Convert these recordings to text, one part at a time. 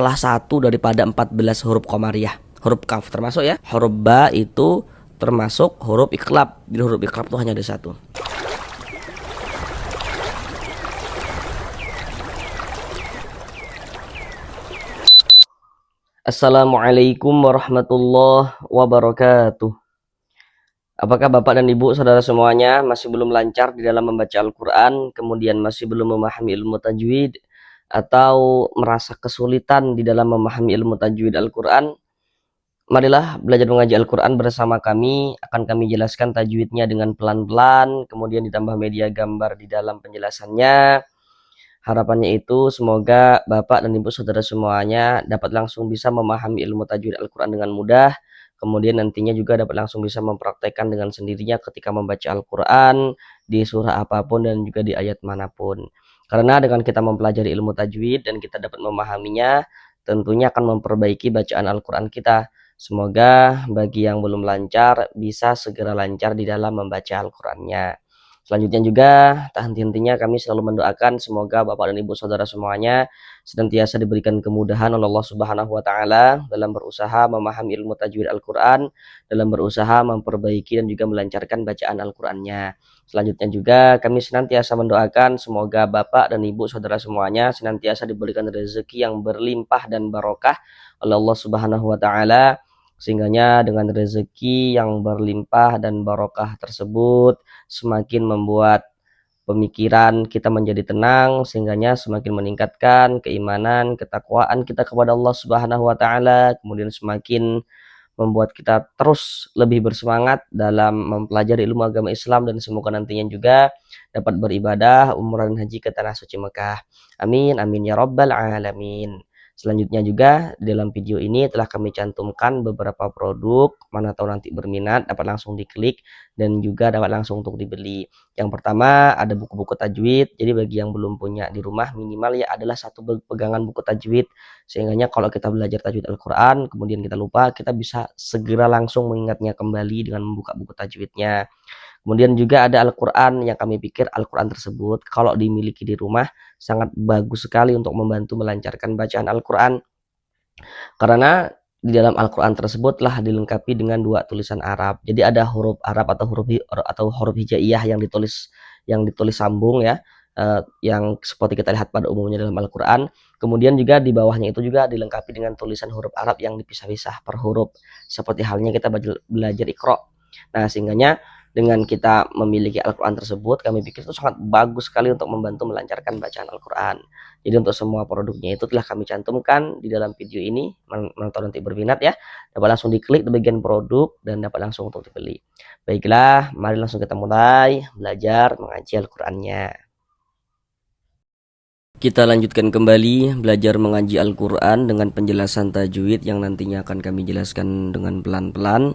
salah satu daripada 14 huruf komariah. Huruf kaf termasuk ya. Huruf ba itu termasuk huruf iqlab. Jadi huruf iqlab itu hanya ada satu. Assalamualaikum warahmatullahi wabarakatuh. Apakah Bapak dan Ibu saudara semuanya masih belum lancar di dalam membaca Al-Quran, kemudian masih belum memahami ilmu tajwid, atau merasa kesulitan di dalam memahami ilmu tajwid Al-Quran? Marilah belajar mengaji Al-Quran bersama kami. Akan kami jelaskan tajwidnya dengan pelan-pelan, kemudian ditambah media gambar di dalam penjelasannya. Harapannya itu semoga Bapak dan Ibu saudara semuanya dapat langsung bisa memahami ilmu tajwid Al-Quran dengan mudah. Kemudian nantinya juga dapat langsung bisa mempraktekkan dengan sendirinya ketika membaca Al-Quran di surah apapun dan juga di ayat manapun. Karena dengan kita mempelajari ilmu tajwid dan kita dapat memahaminya, tentunya akan memperbaiki bacaan Al-Quran kita. Semoga bagi yang belum lancar bisa segera lancar di dalam membaca Al-Qurannya. Selanjutnya juga tak henti-hentinya kami selalu mendoakan semoga Bapak dan Ibu saudara semuanya senantiasa diberikan kemudahan oleh Allah Subhanahu wa taala dalam berusaha memahami ilmu tajwid Al-Qur'an, dalam berusaha memperbaiki dan juga melancarkan bacaan Al-Qur'annya. Selanjutnya juga kami senantiasa mendoakan semoga Bapak dan Ibu saudara semuanya senantiasa diberikan rezeki yang berlimpah dan barokah oleh Allah Subhanahu wa taala, sehingganya dengan rezeki yang berlimpah dan barokah tersebut semakin membuat pemikiran kita menjadi tenang, sehingganya semakin meningkatkan keimanan, ketakwaan kita kepada Allah Subhanahu wa taala, kemudian semakin membuat kita terus lebih bersemangat dalam mempelajari ilmu agama Islam, dan semoga nantinya juga dapat beribadah umrah dan haji ke tanah suci Mekah. Amin amin ya rabbal alamin. Selanjutnya juga di dalam video ini telah kami cantumkan beberapa produk, mana tahu nanti berminat dapat langsung diklik dan juga dapat langsung untuk dibeli. Yang pertama ada buku-buku tajwid. Jadi bagi yang belum punya di rumah, minimal ya adalah satu pegangan buku tajwid, sehingga kalau kita belajar tajwid Al-Quran kemudian kita lupa, kita bisa segera langsung mengingatnya kembali dengan membuka buku tajwidnya. Kemudian juga ada Al-Quran yang kami pikir Al-Quran tersebut kalau dimiliki di rumah sangat bagus sekali untuk membantu melancarkan bacaan Al-Quran, karena di dalam Al-Quran tersebut telah dilengkapi dengan dua tulisan Arab. Jadi ada huruf Arab atau huruf hijaiyah yang ditulis sambung ya, yang seperti kita lihat pada umumnya dalam Al-Quran. Kemudian juga di bawahnya itu juga dilengkapi dengan tulisan huruf Arab yang dipisah-pisah per huruf, seperti halnya kita belajar Iqra. Nah, sehingganya dengan kita memiliki Al-Quran tersebut, kami pikir itu sangat bagus sekali untuk membantu melancarkan bacaan Al-Quran. Jadi untuk semua produknya itu telah kami cantumkan di dalam video ini. Menonton nanti berminat ya, dapat langsung diklik di bagian produk dan dapat langsung untuk dibeli. Baiklah, mari langsung kita mulai belajar mengaji Al-Qurannya. Kita lanjutkan kembali belajar mengaji Al-Quran dengan penjelasan tajwid yang nantinya akan kami jelaskan dengan pelan-pelan.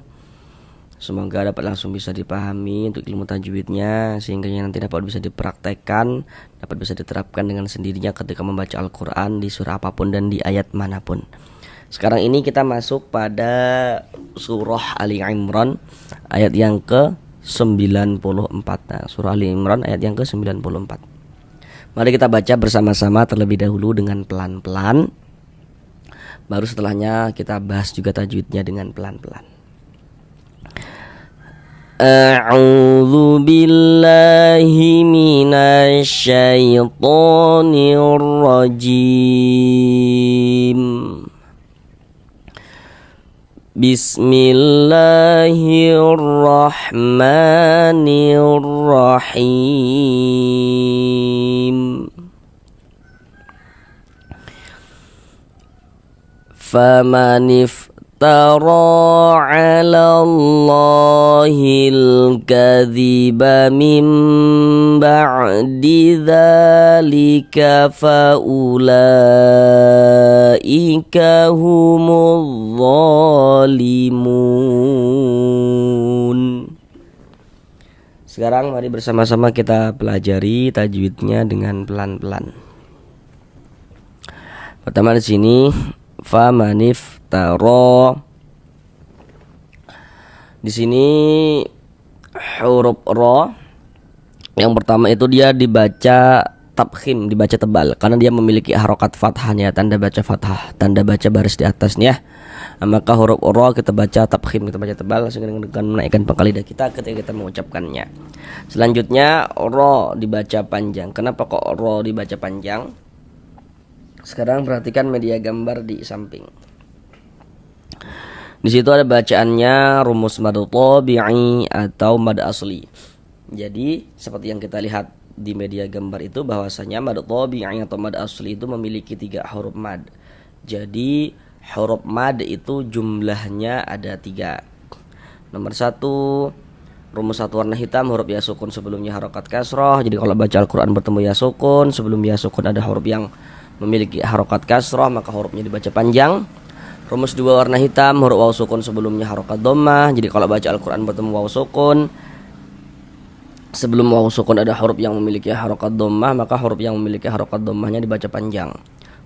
Semoga dapat langsung bisa dipahami untuk ilmu tajwidnya, sehingga nanti dapat bisa dipraktekkan, dapat bisa diterapkan dengan sendirinya ketika membaca Al-Quran di surah apapun dan di ayat manapun. Sekarang ini kita masuk pada surah Ali Imran ayat yang ke-94. Nah, surah Ali Imran ayat yang ke-94. Mari kita baca bersama-sama terlebih dahulu dengan pelan-pelan, baru setelahnya kita bahas juga tajwidnya dengan pelan-pelan. A'udzu billahi minasy syaithanir rajim. Bismillahirrahmanirrahim. Famanif tara 'ala Allahil kadhiba min ba'di dzalika fa ulaika humudz zalimun. Sekarang mari bersama-sama kita pelajari tajwidnya dengan pelan-pelan. Pertama di sini famanif taro. Di sini huruf ro yang pertama itu dia dibaca tabkhim, dibaca tebal, karena dia memiliki harokat fathahnya, tanda baca fathah, tanda baca baris di atasnya. Maka huruf ro kita baca tabkhim, kita baca tebal sehingga dengan menaikkan pangkal lidah kita ketika kita mengucapkannya. Selanjutnya ro dibaca panjang. Kenapa kok ro dibaca panjang? Sekarang perhatikan media gambar di samping. Di situ ada bacaannya rumus mad tabi'i atau mad asli. Jadi seperti yang kita lihat di media gambar itu, bahwasanya mad tabi'i atau mad asli itu memiliki 3 huruf mad. Jadi huruf mad itu jumlahnya ada 3. Nomor 1, rumus 1 warna hitam, huruf ya sukun sebelumnya harokat kasroh. Jadi kalau baca Al-Quran bertemu ya sukun, sebelum ya sukun ada huruf yang memiliki harokat kasroh, maka hurufnya dibaca panjang. Rumus 2 warna hitam, huruf waw sukun sebelumnya harokat dhammah. Jadi kalau baca Al-Quran bertemu waw sukun, sebelum waw sukun ada huruf yang memiliki harokat dhammah, maka huruf yang memiliki harokat dhammahnya dibaca panjang.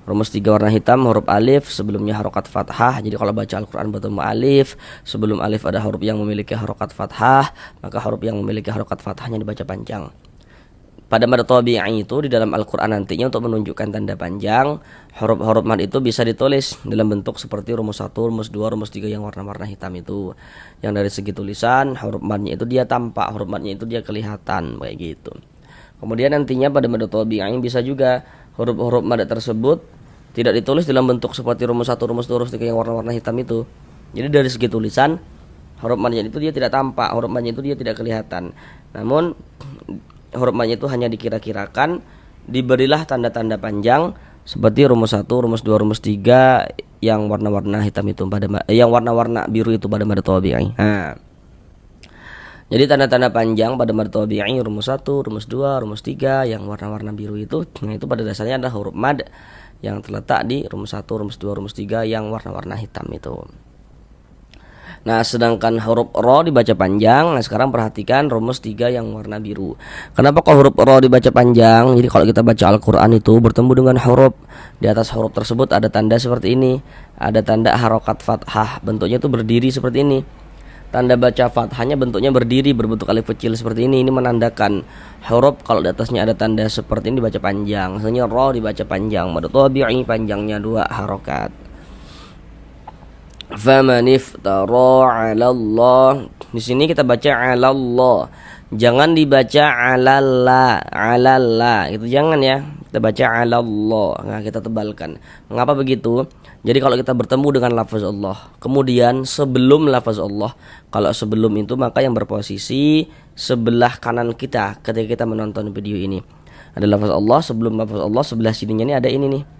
Rumus 3 warna hitam, huruf alif sebelumnya harokat fathah. Jadi kalau baca Al-Quran bertemu alif, sebelum alif ada huruf yang memiliki harokat fathah, maka huruf yang memiliki harokat fathahnya dibaca panjang. Pada mad tabi'i itu di dalam Al-Quran nantinya untuk menunjukkan tanda panjang, huruf-huruf mad itu bisa ditulis dalam bentuk seperti rumus 1, rumus 2, rumus 3 yang warna-warna hitam itu. Yang dari segi tulisan, huruf madnya itu dia tampak, huruf madnya itu dia kelihatan, kayak gitu. Kemudian nantinya pada mad tabi'i bisa juga huruf-huruf mad tersebut tidak ditulis dalam bentuk seperti rumus 1, rumus 2, rumus 3 yang warna-warna hitam itu. Jadi dari segi tulisan, huruf madnya itu dia tidak tampak, huruf madnya itu dia tidak kelihatan. Namun huruf madnya itu hanya dikira-kirakan, diberilah tanda-tanda panjang seperti rumus 1, rumus 2, rumus 3 yang warna-warna hitam itu pada yang warna-warna biru itu pada mad tabi'i. Jadi tanda-tanda panjang pada mad tabi'i rumus 1, rumus 2, rumus 3 yang warna-warna biru itu, nah itu pada dasarnya adalah huruf mad yang terletak di rumus 1, rumus 2, rumus 3 yang warna-warna hitam itu. Nah, sedangkan huruf ro dibaca panjang. Nah, sekarang perhatikan rumus 3 yang warna biru. Kenapa kok huruf ro dibaca panjang? Jadi kalau kita baca Al-Quran itu bertemu dengan huruf, di atas huruf tersebut ada tanda seperti ini, ada tanda harokat fathah, bentuknya itu berdiri seperti ini. Tanda baca fathahnya bentuknya berdiri, berbentuk alif kecil seperti ini. Ini menandakan huruf kalau di atasnya ada tanda seperti ini dibaca panjang. Misalnya ro dibaca panjang, mad tabi'i panjangnya 2 harokat. Faman iftara 'ala Allah. Di sini kita baca 'ala Allah. Jangan dibaca 'alalla, itu jangan ya. Kita baca 'ala Allah. Nah, kita tebalkan. Mengapa begitu? Jadi kalau kita bertemu dengan lafaz Allah, kemudian sebelum lafaz Allah, kalau sebelum itu maka yang berposisi sebelah kanan kita ketika kita menonton video ini. Ada lafaz Allah, sebelum lafaz Allah sebelah sininya ini ada ini nih.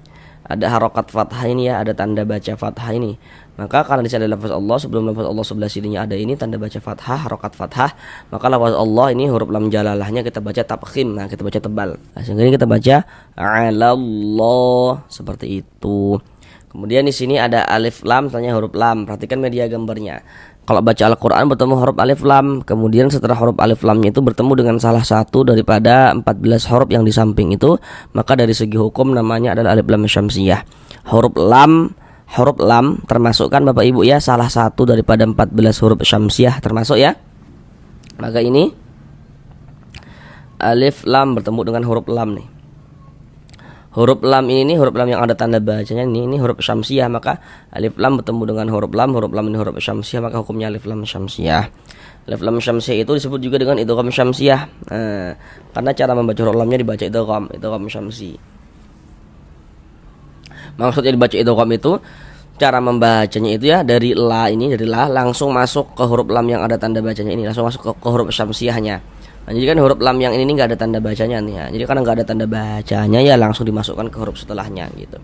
Ada harokat fathah ini ya, ada tanda baca fathah ini. Maka karena di sini ada lafaz Allah, sebelum lafaz Allah sebelah sininya ada ini tanda baca fathah, harokat fathah, maka lafaz Allah ini huruf lam jalalahnya kita baca tabkhim. Nah, kita baca tebal. Nah, sehingga ini kita baca 'alallah seperti itu. Kemudian di sini ada alif lam, tanya huruf lam. Perhatikan media gambarnya. Kalau baca Al-Quran bertemu huruf alif lam, kemudian setelah huruf alif lamnya itu bertemu dengan salah satu daripada 14 huruf yang di samping itu, maka dari segi hukum namanya adalah alif lam syamsiyah. Huruf lam termasuk kan Bapak Ibu ya, salah satu daripada 14 huruf syamsiyah termasuk ya. Maka ini alif lam bertemu dengan huruf lam nih. Huruf lam ini huruf lam yang ada tanda bacanya ini huruf syamsiyah, maka alif lam bertemu dengan huruf lam ini huruf syamsiyah, maka hukumnya alif lam syamsiyah. Alif lam syamsiyah itu disebut juga dengan idgham syamsiyah. Karena cara membaca huruf lamnya dibaca idgham syamsi. Maksudnya dibaca idgham itu cara membacanya itu ya dari la langsung masuk ke huruf lam yang ada tanda bacanya ini, langsung masuk ke huruf syamsiyahnya. Nah, jadi kan huruf lam yang ini nggak ada tanda bacanya nih ya. Jadi karena nggak ada tanda bacanya ya langsung dimasukkan ke huruf setelahnya gitu.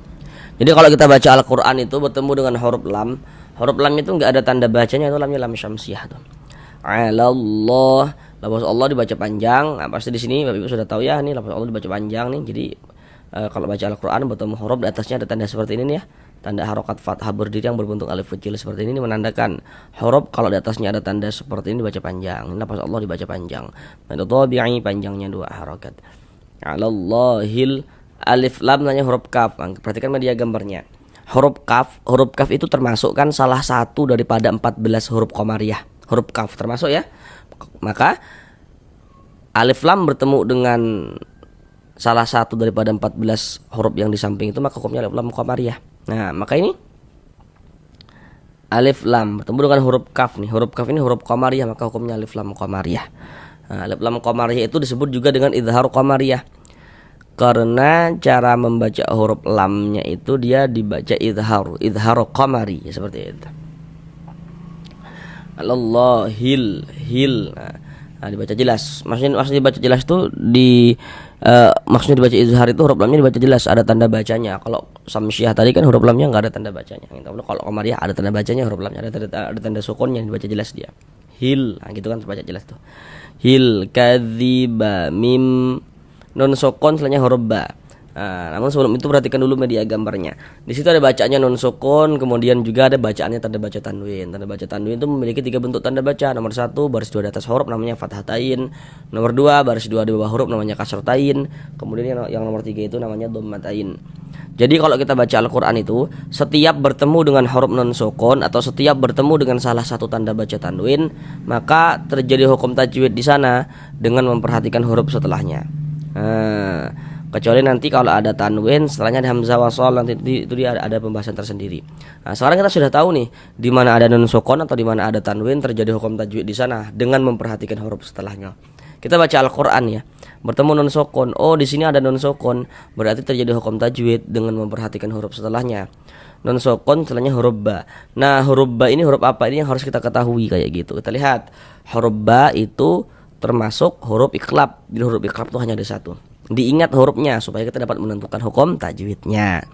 Jadi kalau kita baca Al-Quran itu bertemu dengan huruf lam itu nggak ada tanda bacanya, itu lamnya lam syamsiyah tuh. 'Alallah, lafaz Allah dibaca panjang. Nah, pasti di sini Bapak Ibu sudah tahu ya, nih lafaz Allah dibaca panjang nih. Jadi kalau baca Al-Quran bertemu huruf di atasnya ada tanda seperti ini nih ya. Tanda harokat fathah berdiri yang berbentuk alif kecil seperti ini menandakan huruf kalau di atasnya ada tanda seperti ini dibaca panjang. Ini lafaz Allah dibaca panjang. Mad tabi'i panjangnya 2 harokat. 'Alallahil alif lam nanya huruf kaf. Perhatikan media gambarnya. Huruf kaf itu termasuk kan salah satu daripada 14 huruf qamariyah. Huruf kaf termasuk ya. Maka alif lam bertemu dengan salah satu daripada 14 huruf yang di samping itu, maka hukumnya alif lam qamariyah. Nah, maka ini alif lam bertemu dengan huruf kaf nih. Huruf kaf ini huruf qamariyah, maka hukumnya alif lam qamariyah. Nah, alif lam qamariyah itu disebut juga dengan idhar qamariyah. Karena cara membaca huruf lamnya itu dia dibaca idhar qamari, ya, seperti itu. Allah hil. Nah, dibaca jelas. Maksudnya dibaca jelas tuh maksudnya dibaca izhar itu huruf lamnya dibaca jelas, ada tanda bacanya. Kalau samsiah tadi kan huruf lamnya nggak ada tanda bacanya. Kalau qamariyah ada tanda bacanya, huruf lamnya ada tanda sukunnya, dibaca jelas dia. Hil, nah gitu kan terbaca jelas tuh. Hil kadziba mim nun sukun setelahnya huruf ba. Nah, namun sebelum itu perhatikan dulu media gambarnya. Di situ ada bacaannya nun sukun, kemudian juga ada bacaannya tanda baca tanwin. Tanda baca tanwin itu memiliki 3 bentuk tanda baca. Nomor 1 baris 2 di atas huruf namanya fathatain. Nomor 2 baris 2 di bawah huruf namanya kasratain. Kemudian yang nomor 3 itu namanya dhammatain. Jadi kalau kita baca Al-Qur'an itu setiap bertemu dengan huruf nun sukun atau setiap bertemu dengan salah satu tanda baca tanwin, maka terjadi hukum tajwid di sana dengan memperhatikan huruf setelahnya. Kecuali nanti kalau ada tanwin setelahnya ada hamzah wasal, nanti itu dia ada pembahasan tersendiri. Nah, sekarang kita sudah tahu nih di mana ada nun sukun atau di mana ada tanwin terjadi hukum tajwid di sana dengan memperhatikan huruf setelahnya. Kita baca Al-Qur'an ya, bertemu nun sukun. Oh, di sini ada nun sukun, berarti terjadi hukum tajwid dengan memperhatikan huruf setelahnya. Nun sukun setelahnya huruf ba. Nah, huruf ba ini huruf apa? Ini yang harus kita ketahui kayak gitu. Kita lihat huruf ba itu termasuk huruf iqlab. Jadi huruf iqlab itu hanya ada satu. Diingat hurufnya supaya kita dapat menentukan hukum tajwidnya.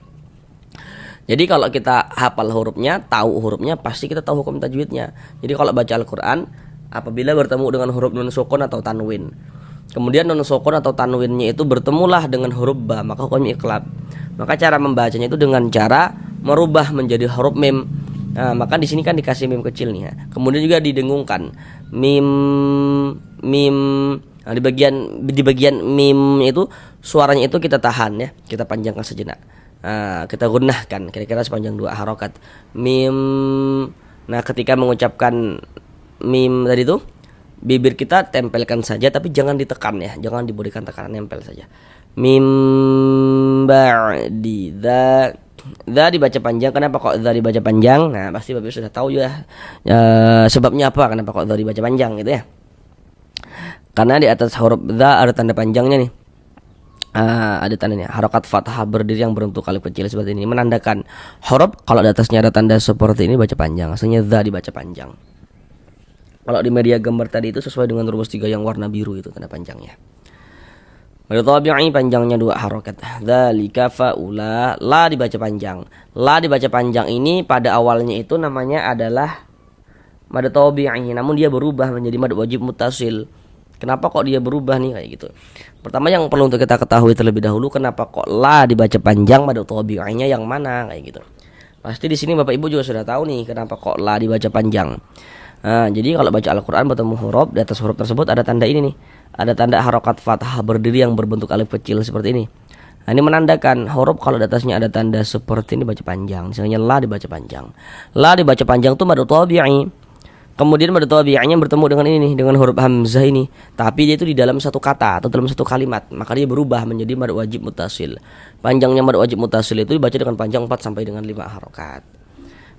Jadi kalau kita hafal hurufnya, tahu hurufnya, pasti kita tahu hukum tajwidnya. Jadi kalau baca Al-Qur'an, apabila bertemu dengan huruf nun sukun atau tanwin, kemudian nun sukun atau tanwinnya itu bertemulah dengan huruf ba, maka hukumnya iqlab. Maka cara membacanya itu dengan cara merubah menjadi huruf mim. Nah, maka di sini kan dikasih mim kecil nih ya. Kemudian juga didengungkan mim. Nah, di bagian mim itu suaranya itu kita tahan ya, kita panjangkan sejenak. Nah, kita gunnahkan kira-kira sepanjang 2 harokat mim. Nah, ketika mengucapkan mim tadi itu bibir kita tempelkan saja, tapi jangan ditekan ya, jangan diberikan tekanan, nempel saja. Mim ba'di dza dibaca panjang. Kenapa kok dza dibaca panjang? Nah, pasti Bapak sudah tahu ya, sebabnya apa kenapa kok dza dibaca panjang gitu ya. Karena di atas huruf dza ada tanda panjangnya nih. Ada tandanya harokat fathah berdiri yang berbentuk alif kecil seperti ini, menandakan huruf kalau di atasnya ada tanda seperti ini baca panjang. Asalnya dza dibaca panjang. Kalau di media gambar tadi itu sesuai dengan rumus 3 yang warna biru itu tanda panjangnya. Mad tabi'i panjangnya 2 harokat. Dzalika faula, la dibaca panjang. La dibaca panjang ini pada awalnya itu namanya adalah mad tabi'i, namun dia berubah menjadi mad wajib muttasil. Kenapa kok dia berubah nih kayak gitu? Pertama yang perlu untuk kita ketahui terlebih dahulu, kenapa kok la dibaca panjang, mad tabi'inya yang mana kayak gitu. Pasti di sini Bapak Ibu juga sudah tahu nih kenapa kok la dibaca panjang. Nah, jadi kalau baca Al-Qur'an bertemu huruf, di atas huruf tersebut ada tanda ini nih. Ada tanda harokat fathah berdiri yang berbentuk alif kecil seperti ini. Nah, ini menandakan huruf kalau di atasnya ada tanda seperti ini baca panjang. Misalnya la dibaca panjang. La dibaca panjang itu mad tabi'i. Kemudian mad tabi'inya bertemu dengan ini nih, dengan huruf hamzah ini. Tapi dia itu di dalam satu kata atau dalam satu kalimat, maka dia berubah menjadi mad wajib muttasil. Panjangnya mad wajib muttasil itu dibaca dengan panjang 4 sampai dengan 5 harokat.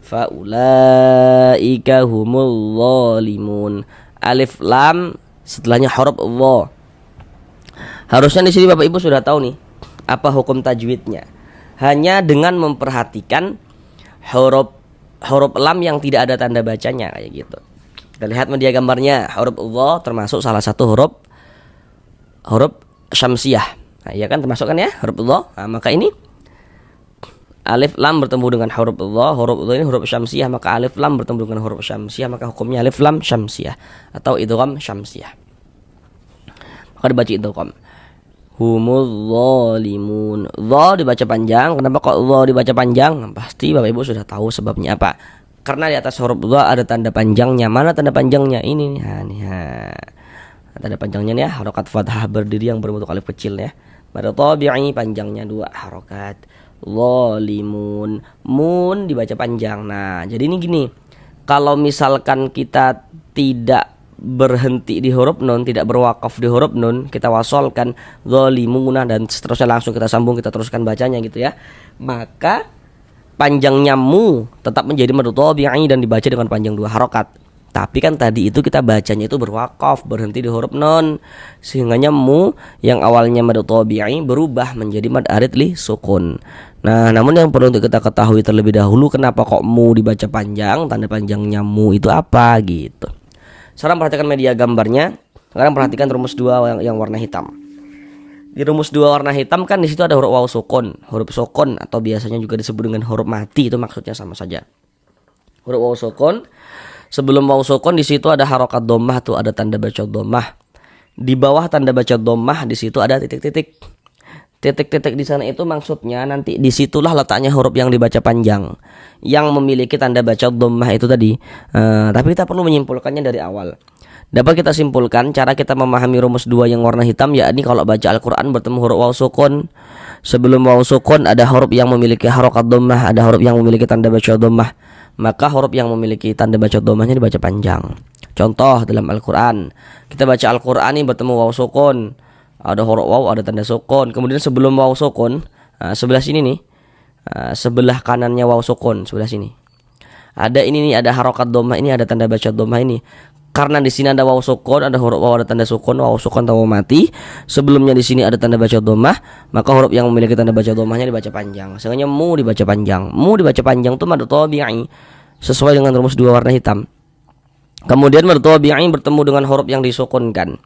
Faulaika humul zalimun. Alif lam setelahnya huruf dha. Harusnya di sini Bapak Ibu sudah tahu nih apa hukum tajwidnya. Hanya dengan memperhatikan huruf lam yang tidak ada tanda bacanya kayak gitu. Kita lihat media gambarnya, huruf dha termasuk salah satu huruf syamsiah. Nah, iya kan termasuk kan ya huruf dha. Nah, maka ini alif lam bertemu dengan huruf dha ini huruf syamsiah, maka alif lam bertemu dengan huruf syamsiah, maka hukumnya alif lam syamsiah atau idgham syamsiah. Maka dibaca idgham. Humuz zalimun. Dha dibaca panjang. Kenapa kok dha dibaca panjang? Nah, pasti Bapak Ibu sudah tahu sebabnya apa. Karena di atas huruf dha ada tanda panjangnya. Mana tanda panjangnya? Ini nih. Tanda panjangnya nih ya, harokat fathah berdiri yang berbentuk alif kecil ya. Mad tabi'i panjangnya 2 harokat. Zalimun, mun dibaca panjang. Nah, jadi ini gini, kalau misalkan kita tidak berhenti di huruf nun, tidak berwakaf di huruf nun, kita wasolkan zalimuna dan seterusnya, langsung kita sambung, kita teruskan bacanya gitu ya, maka panjangnya mu tetap menjadi mad tabi'i dan dibaca dengan panjang 2 harokat. Tapi kan tadi itu kita bacanya itu berwakaf, berhenti di huruf nun, sehingga mu yang awalnya mad tabi'i berubah menjadi mad arid li sukun. Nah, namun yang perlu untuk kita ketahui terlebih dahulu, kenapa kok mu dibaca panjang, tanda panjangnya mu itu apa gitu. Sekarang perhatikan media gambarnya. Sekarang perhatikan rumus 2 yang warna hitam. Di rumus 2 warna hitam kan di situ ada huruf waw sukun, huruf sukun atau biasanya juga disebut dengan huruf mati, itu maksudnya sama saja. Huruf waw sukun. Sebelum waw sukun di situ ada harokat dhammah, tuh ada tanda baca dhammah. Di bawah tanda baca dhammah di situ ada titik-titik. Titik-titik di sana itu maksudnya nanti disitulah letaknya huruf yang dibaca panjang, yang memiliki tanda baca dhammah itu tadi. Tapi kita perlu menyimpulkannya dari awal. Dapat kita simpulkan cara kita memahami rumus 2 yang warna hitam, yakni kalau baca Al-Quran bertemu huruf waw sukun, sebelum waw sukun ada huruf yang memiliki harokat dhammah, ada huruf yang memiliki tanda baca dhammah, maka huruf yang memiliki tanda baca dhammahnya dibaca panjang. Contoh dalam Al-Quran, kita baca Al-Quran ini bertemu waw sukun, ada huruf waw, ada tanda sukun, kemudian sebelum waw sukun, sebelah sini nih, sebelah kanannya waw sukun, sebelah sini ada ini nih, ada harokat dhammah, ini ada tanda baca dhammah ini. Karena di sini ada waw sukun, ada huruf waw, ada tanda sukun, waw sukun atau waw mati. Sebelumnya di sini ada tanda baca dhammah, maka huruf yang memiliki tanda baca dhammahnya dibaca panjang. Sehingga mu dibaca panjang. Mu dibaca panjang itu mad tabi'i sesuai dengan rumus 2 warna hitam. Kemudian mad tabi'i bertemu dengan huruf yang disukunkan,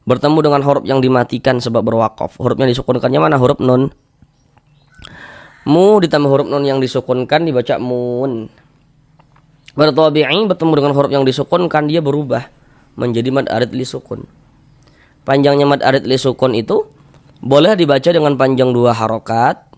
bertemu dengan huruf yang dimatikan sebab berwakaf. Huruf yang disukunkannya mana? Huruf nun. Mu ditambah huruf nun yang disukunkan dibaca mun. Mad tabi'i bertemu dengan huruf yang disukunkan, dia berubah menjadi mad arid li sukun. Panjangnya mad arid li sukun itu boleh dibaca dengan panjang 2 harokat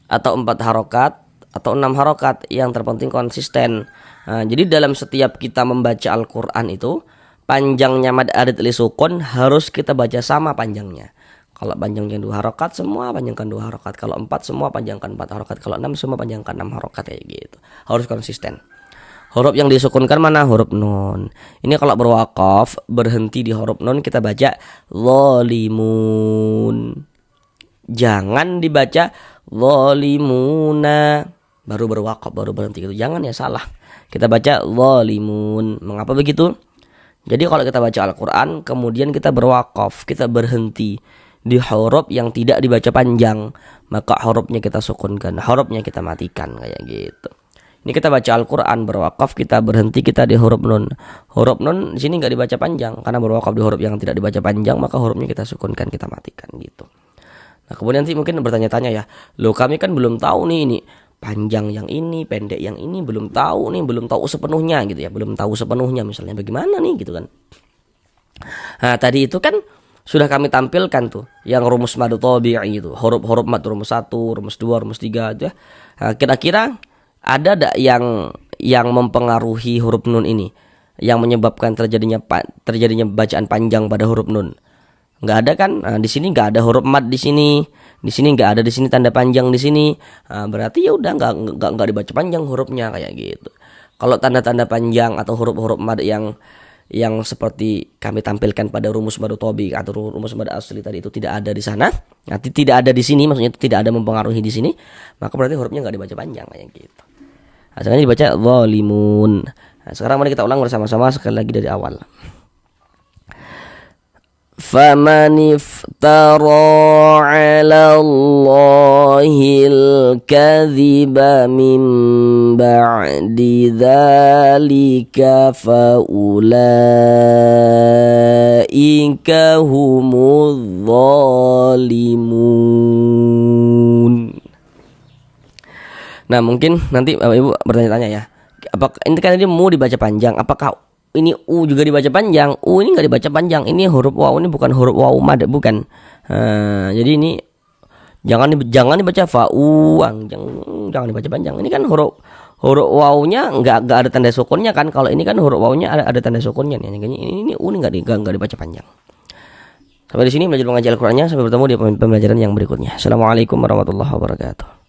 atau 4 harokat atau 6 harokat, yang terpenting konsisten. Jadi dalam setiap kita membaca Al-Quran itu, panjangnya mad arid li sukun harus kita baca sama panjangnya. Kalau panjangnya 2 harokat, semua panjangkan 2 harokat. Kalau 4, semua panjangkan 4 harokat. Kalau 6, semua panjangkan 6 harokat, kayak gitu. Harus konsisten. Huruf yang disukunkan mana? Huruf nun. Ini kalau berwakaf, berhenti di huruf nun, kita baca zalimun. Jangan dibaca zalimuna baru berwakaf, baru berhenti gitu. Jangan ya, salah. Kita baca zalimun. Mengapa begitu? Jadi kalau kita baca Al-Quran, kemudian kita berwakaf, kita berhenti di huruf yang tidak dibaca panjang, maka hurufnya kita sukunkan, hurufnya kita matikan, kayak gitu. Ini kita baca Al-Quran, berwakaf, kita berhenti, kita di huruf nun. Huruf nun di sini nggak dibaca panjang, karena berwakaf di huruf yang tidak dibaca panjang, maka hurufnya kita sukunkan, kita matikan gitu. Nah, kemudian nanti mungkin bertanya-tanya ya, loh kami kan belum tahu nih, ini panjang yang ini, pendek yang ini, belum tahu nih, belum tahu sepenuhnya gitu ya, belum tahu sepenuhnya misalnya bagaimana nih gitu kan. Nah, tadi itu kan sudah kami tampilkan tuh yang rumus mad tabi'i itu, huruf-huruf mad, rumus 1, rumus 2, rumus 3 itu ya. Nah, kira-kira ada enggak yang mempengaruhi huruf nun ini, yang menyebabkan terjadinya bacaan panjang pada huruf nun? Enggak ada kan? Nah, di sini enggak ada huruf mad di sini enggak ada, di sini tanda panjang di sini. Nah, berarti ya udah enggak dibaca panjang hurufnya, kayak gitu. Kalau tanda-tanda panjang atau huruf-huruf mad yang seperti kami tampilkan pada rumus mad tabi'i atau rumus mad asli tadi itu tidak ada di sana, nanti tidak ada di sini, maksudnya tidak ada mempengaruhi di sini, maka berarti hurufnya enggak dibaca panjang, kayak gitu. Nah, sekarang dibaca zalimun. Nah, sekarang mari kita ulang bersama-sama sekali lagi dari awal. Faman iftara 'ala Allahil kadhiba min ba'di dzalika fa ulaika humudz zalimun. Nah, mungkin nanti Bapak Ibu bertanya-tanya ya, apakah ini kan dia mu dibaca panjang, apakah ini u juga dibaca panjang? U ini nggak dibaca panjang, ini huruf waw, ini bukan huruf waw mad, bukan. Jadi ini jangan dibaca fa'uang, jangan dibaca panjang. Ini kan huruf wawnya nggak ada tanda sukunnya kan? Kalau ini kan huruf wawnya ada tanda sukunnya nih. Ini u ini nggak dibaca panjang. Sampai di sini belajar mengaji Al-Qur'annya, sampai bertemu di pembelajaran yang berikutnya. Assalamualaikum warahmatullahi wabarakatuh.